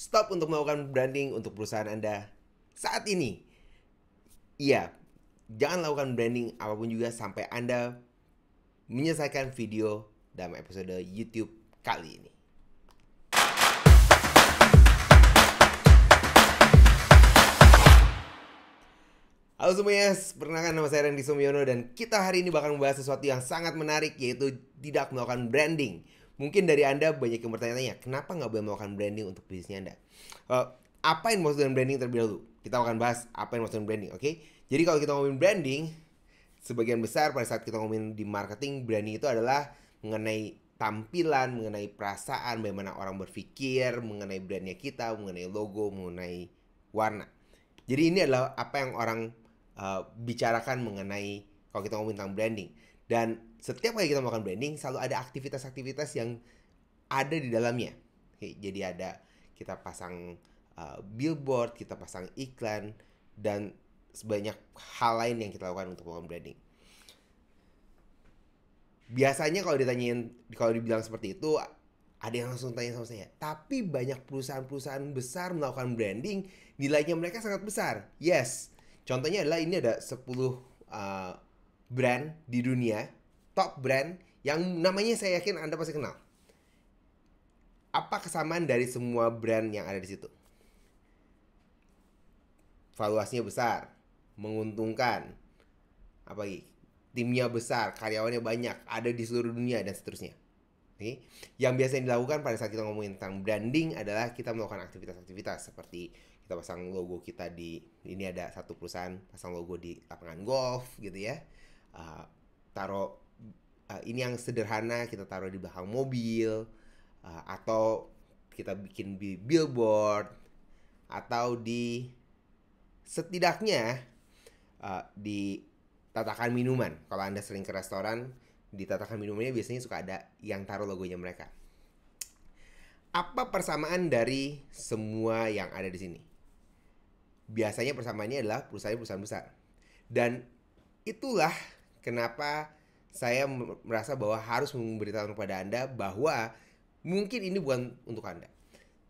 stop untuk melakukan branding untuk perusahaan Anda saat ini. Iya, jangan lakukan branding apapun juga sampai Anda menyelesaikan video dalam episode YouTube kali ini. Halo semuanya, perkenalkan nama saya Randy Sumiono dan kita hari ini bakal membahas sesuatu yang sangat menarik, yaitu tidak melakukan branding. Mungkin dari Anda banyak yang bertanya-tanya, kenapa nggak boleh melakukan branding untuk bisnisnya Anda? Apa yang maksud dengan branding terlebih dahulu? Kita akan bahas apa yang maksud dengan branding, oke? Jadi kalau kita ngomongin branding, sebagian besar pada saat kita ngomongin di marketing, branding itu adalah mengenai tampilan, mengenai perasaan, bagaimana orang berpikir, mengenai brandnya kita, mengenai logo, mengenai warna. Jadi ini adalah apa yang orang bicarakan mengenai kalau kita ngomongin tentang branding. Dan setiap kali kita melakukan branding selalu ada aktivitas-aktivitas yang ada di dalamnya. Oke, jadi ada kita pasang billboard, kita pasang iklan, dan sebanyak hal lain yang kita lakukan untuk melakukan branding. Biasanya kalau dibilang seperti itu, ada yang langsung tanya sama saya, tapi banyak perusahaan-perusahaan besar melakukan branding, nilainya mereka sangat besar. Yes, contohnya adalah ini ada 10 brand di dunia, top brand, yang namanya saya yakin Anda pasti kenal. Apa kesamaan dari semua brand yang ada di situ? Valuasinya besar, menguntungkan, apa lagi? Timnya besar, karyawannya banyak, ada di seluruh dunia, dan seterusnya. Okay. Yang biasa dilakukan pada saat kita ngomongin tentang branding adalah kita melakukan aktivitas-aktivitas seperti kita pasang logo kita di, ini ada satu perusahaan pasang logo di lapangan golf gitu ya, ini yang sederhana kita taruh di belakang mobil, atau kita bikin di billboard, atau di setidaknya di tatakan minuman. Kalau Anda sering ke restoran, di tatakan minumannya biasanya suka ada yang taruh logonya mereka. Apa persamaan dari semua yang ada di sini? Biasanya persamaannya adalah perusahaan-perusahaan besar. Dan itulah kenapa saya merasa bahwa harus memberitahu kepada Anda bahwa mungkin ini bukan untuk Anda.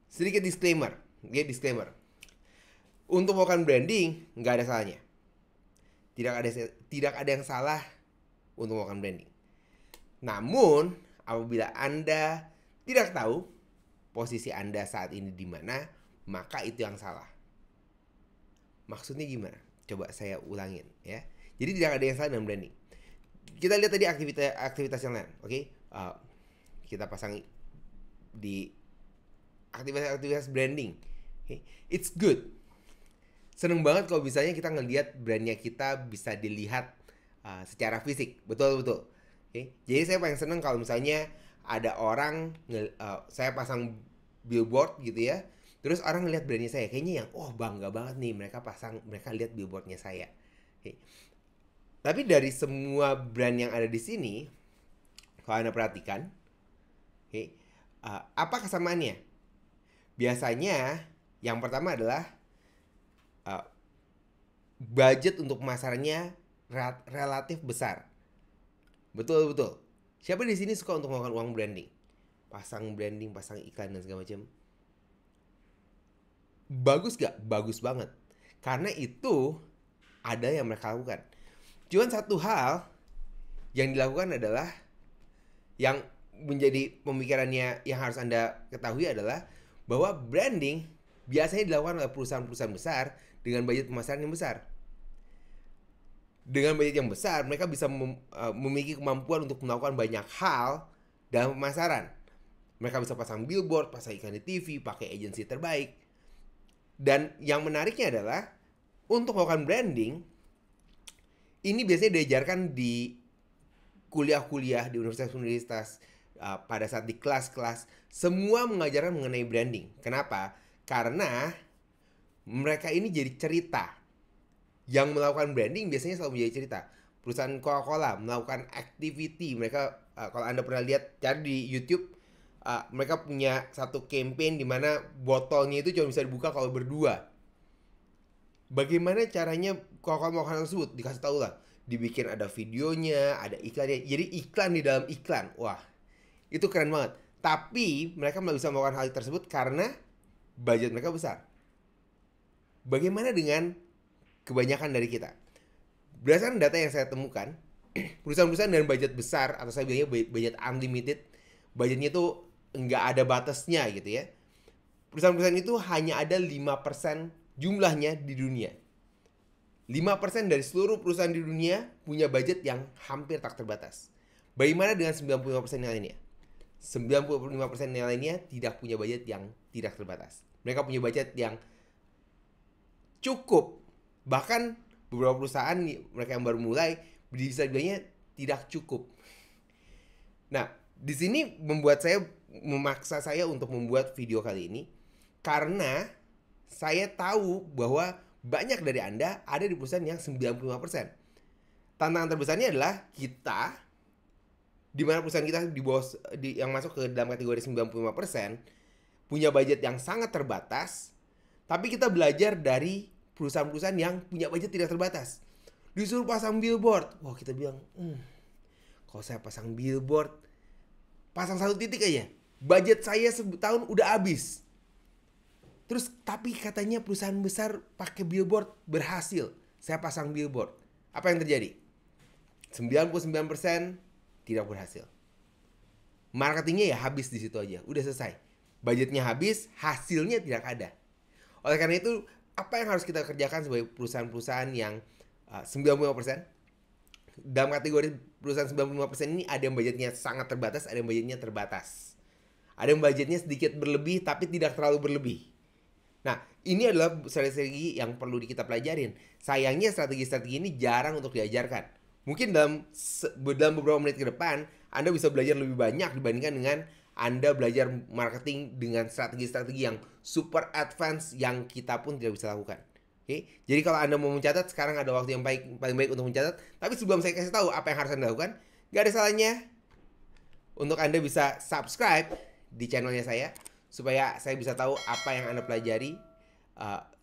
Sedikit disclaimer, disclaimer. Untuk melakukan branding, nggak ada salahnya. Tidak ada yang salah untuk melakukan branding. Namun, apabila Anda tidak tahu posisi Anda saat ini di mana, maka itu yang salah. Maksudnya gimana? Coba saya ulangin ya. Jadi tidak ada yang salah dalam branding. Kita lihat tadi aktivitas yang lain, oke? Kita pasang di aktivitas branding. Okay? It's good. Seneng banget kalau misalnya kita ngelihat brandnya kita bisa dilihat secara fisik, betul. Okay? Jadi saya paling seneng kalau misalnya ada orang saya pasang billboard gitu ya, terus orang ngelihat brandnya saya, kayaknya yang bangga banget nih mereka lihat billboardnya saya. Okay. Tapi dari semua brand yang ada di sini, kalau Anda perhatikan, okay, apa kesamaannya? Biasanya yang pertama adalah budget untuk pemasarannya relatif besar. Betul. Siapa di sini suka untuk melakukan uang branding? Pasang branding, pasang iklan dan segala macam. Bagus gak? Bagus banget. Karena itu ada yang mereka lakukan. Cuman satu hal yang dilakukan adalah, yang menjadi pemikirannya yang harus Anda ketahui adalah bahwa branding biasanya dilakukan oleh perusahaan-perusahaan besar dengan budget pemasaran yang besar. Dengan budget yang besar, mereka bisa memiliki kemampuan untuk melakukan banyak hal dalam pemasaran. Mereka bisa pasang billboard, pasang iklan di TV, pakai agensi terbaik. Dan yang menariknya adalah, untuk melakukan branding, ini biasanya diajarkan di kuliah-kuliah, di universitas-universitas, pada saat di kelas-kelas, semua mengajarkan mengenai branding. Kenapa? Karena mereka ini jadi cerita. Yang melakukan branding biasanya selalu menjadi cerita. Perusahaan Coca-Cola melakukan activity. Mereka, kalau Anda pernah lihat, cari di YouTube, mereka punya satu campaign di mana botolnya itu cuma bisa dibuka kalau berdua. Bagaimana caranya Coca-Cola melakukan hal tersebut? Dikasih tahu lah. Dibikin ada videonya, ada iklannya. Jadi iklan di dalam iklan. Wah, itu keren banget. Tapi mereka bisa melakukan hal tersebut karena budget mereka besar. Bagaimana dengan kebanyakan dari kita? Berdasarkan data yang saya temukan, perusahaan-perusahaan dengan budget besar, atau saya bilangnya budget unlimited, budgetnya itu nggak ada batasnya gitu ya. Perusahaan-perusahaan itu hanya ada 5% jumlahnya di dunia. 5% dari seluruh perusahaan di dunia punya budget yang hampir tak terbatas. Bagaimana dengan 95% yang lainnya? 95% yang lainnya tidak punya budget yang tidak terbatas. Mereka punya budget yang cukup. Bahkan beberapa perusahaan mereka yang baru mulai bisa bilangnya tidak cukup. Nah, di sini memaksa saya untuk membuat video kali ini karena saya tahu bahwa banyak dari Anda ada di perusahaan yang 95%. Tantangan terbesarnya adalah kita, di mana perusahaan kita di bawah yang masuk ke dalam kategori 95%, punya budget yang sangat terbatas, tapi kita belajar dari perusahaan-perusahaan yang punya budget tidak terbatas. Disuruh pasang billboard. Wah, kita bilang, kalau saya pasang billboard, pasang 1 titik aja, budget saya setahun udah habis. Terus tapi katanya perusahaan besar pakai billboard berhasil. Saya pasang billboard. Apa yang terjadi? 99% tidak berhasil. Marketingnya ya habis di situ aja. Udah selesai. Budgetnya habis, hasilnya tidak ada. Oleh karena itu, apa yang harus kita kerjakan sebagai perusahaan-perusahaan yang 95%? Dalam kategori perusahaan 95% ini ada yang budgetnya sangat terbatas, ada yang budgetnya terbatas. Ada yang budgetnya sedikit berlebih tapi tidak terlalu berlebih. Nah, ini adalah strategi yang perlu kita pelajarin. Sayangnya strategi-strategi ini jarang untuk diajarkan. Mungkin dalam beberapa menit ke depan, Anda bisa belajar lebih banyak dibandingkan dengan Anda belajar marketing dengan strategi-strategi yang super advance yang kita pun tidak bisa lakukan. Oke? Jadi kalau Anda mau mencatat, sekarang ada waktu yang paling baik untuk mencatat. Tapi sebelum saya kasih tahu apa yang harus Anda lakukan, gak ada salahnya untuk Anda bisa subscribe di channelnya saya, supaya saya bisa tahu apa yang Anda pelajari,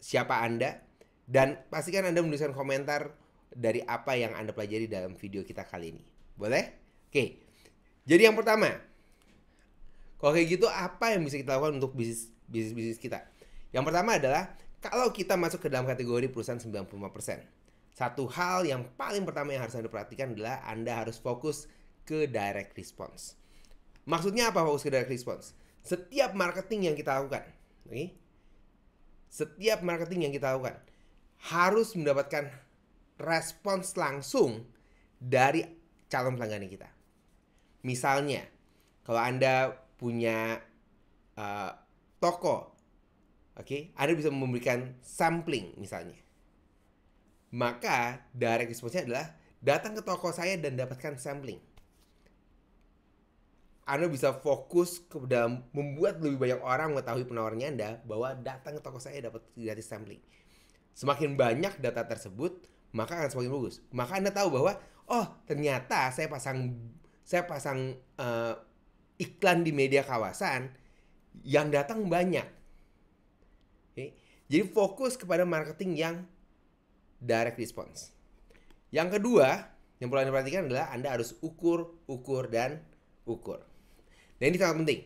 siapa Anda, dan pastikan Anda menuliskan komentar dari apa yang Anda pelajari dalam video kita kali ini. Boleh? Oke. Jadi yang pertama, kalau kayak gitu apa yang bisa kita lakukan untuk bisnis kita? Yang pertama adalah kalau kita masuk ke dalam kategori perusahaan 95%. Satu hal yang paling pertama yang harus Anda perhatikan adalah Anda harus fokus ke direct response. Maksudnya apa fokus ke direct response? Setiap marketing yang kita lakukan, setiap marketing yang kita lakukan harus mendapatkan respons langsung dari calon pelanggan kita. Misalnya, kalau Anda punya toko, Anda bisa memberikan sampling misalnya. Maka direct response-nya adalah datang ke toko saya dan dapatkan sampling. Anda bisa fokus ke dalam membuat lebih banyak orang mengetahui penawarannya Anda bahwa datang ke toko saya dapat gratis sampling. Semakin banyak data tersebut, maka akan semakin bagus. Maka Anda tahu bahwa ternyata saya pasang iklan di media kawasan yang datang banyak. Jadi fokus kepada marketing yang direct response. Yang kedua, yang perlu Anda perhatikan adalah Anda harus ukur. Dan ini sangat penting.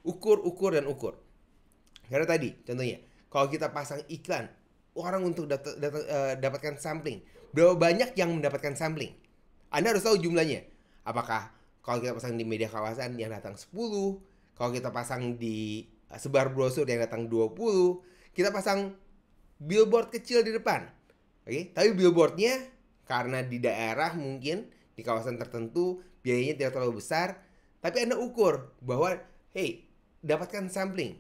Ukur dan ukur. Karena tadi contohnya, kalau kita pasang iklan orang untuk dapatkan sampling, berapa banyak yang mendapatkan sampling? Anda harus tahu jumlahnya. Apakah kalau kita pasang di media kawasan yang datang 10, kalau kita pasang di sebar brosur yang datang 20, kita pasang billboard kecil di depan. Tapi billboardnya karena di daerah mungkin di kawasan tertentu biayanya tidak terlalu besar, tapi Anda ukur bahwa dapatkan sampling.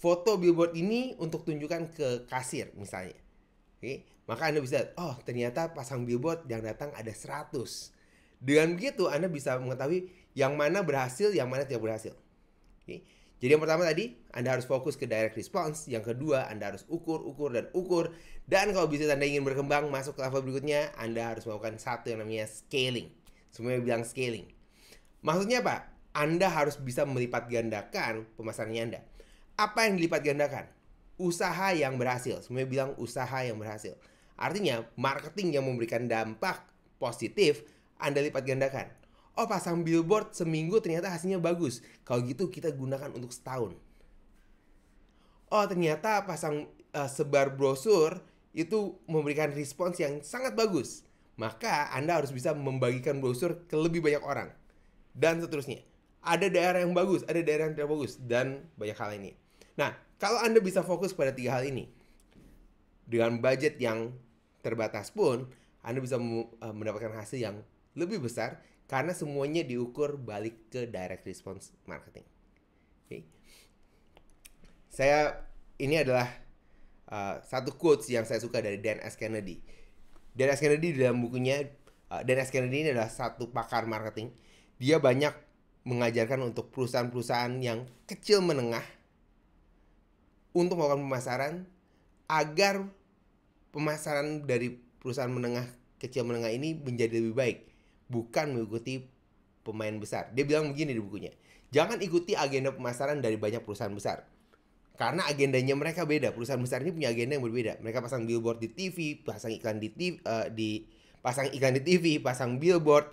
Foto billboard ini untuk tunjukkan ke kasir misalnya. Maka Anda bisa, ternyata pasang billboard yang datang ada 100. Dengan begitu Anda bisa mengetahui yang mana berhasil, yang mana tidak berhasil. Jadi yang pertama tadi, Anda harus fokus ke direct response. Yang kedua, Anda harus ukur. Dan kalau bisnis Anda ingin berkembang masuk ke level berikutnya, Anda harus melakukan satu yang namanya scaling. Semuanya bilang scaling. Maksudnya apa? Anda harus bisa melipat gandakan pemasarannya Anda. Apa yang dilipat gandakan? Usaha yang berhasil. Semuanya bilang usaha yang berhasil. Artinya, marketing yang memberikan dampak positif, Anda lipat gandakan. Pasang billboard seminggu ternyata hasilnya bagus. Kalau gitu kita gunakan untuk setahun. oh ternyata sebar brosur itu memberikan respons yang sangat bagus, maka Anda harus bisa membagikan brosur ke lebih banyak orang. Dan seterusnya. Ada daerah yang bagus, ada daerah yang tidak bagus, dan banyak hal ini. Nah, kalau Anda bisa fokus pada 3 hal ini, dengan budget yang terbatas pun, Anda bisa mendapatkan hasil yang lebih besar, karena semuanya diukur balik ke direct response marketing. Okay. Ini adalah satu quotes yang saya suka dari Dan S. Kennedy. Dan S. Kennedy dalam bukunya, Dan S. Kennedy ini adalah satu pakar marketing. Dia banyak mengajarkan untuk perusahaan-perusahaan yang kecil menengah untuk melakukan pemasaran, agar pemasaran dari perusahaan menengah kecil menengah ini menjadi lebih baik, bukan mengikuti pemain besar. Dia bilang begini di bukunya, jangan ikuti agenda pemasaran dari banyak perusahaan besar, karena agendanya mereka beda. Perusahaan besar ini punya agenda yang berbeda. Mereka pasang billboard di TV, pasang iklan di TV, pasang iklan di TV, pasang billboard,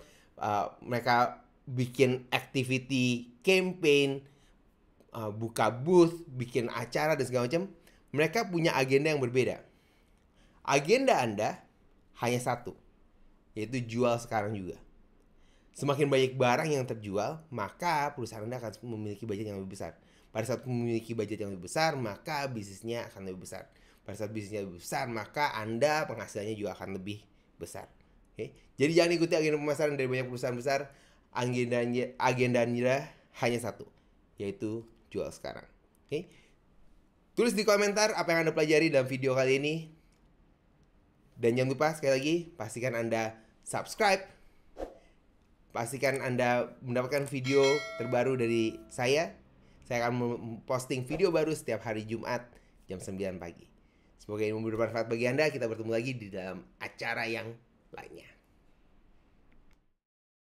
mereka bikin activity campaign, buka booth, bikin acara dan segala macam. Mereka punya agenda yang berbeda. Agenda Anda hanya satu, yaitu jual sekarang juga. Semakin banyak barang yang terjual, maka perusahaan Anda akan memiliki budget yang lebih besar. Pada saat memiliki budget yang lebih besar, maka bisnisnya akan lebih besar. Pada saat bisnisnya lebih besar, maka Anda penghasilannya juga akan lebih besar. Okay? Jadi jangan ikuti agenda pemasaran dari banyak perusahaan besar. Agendanya hanya satu, yaitu jual sekarang. Okay? Tulis di komentar apa yang Anda pelajari dalam video kali ini. Dan jangan lupa sekali lagi, pastikan Anda subscribe. Pastikan Anda mendapatkan video terbaru dari saya. Saya akan memposting video baru setiap hari Jumat jam 9 pagi. Semoga ini memberi manfaat bagi Anda. Kita bertemu lagi di dalam acara yang lainnya.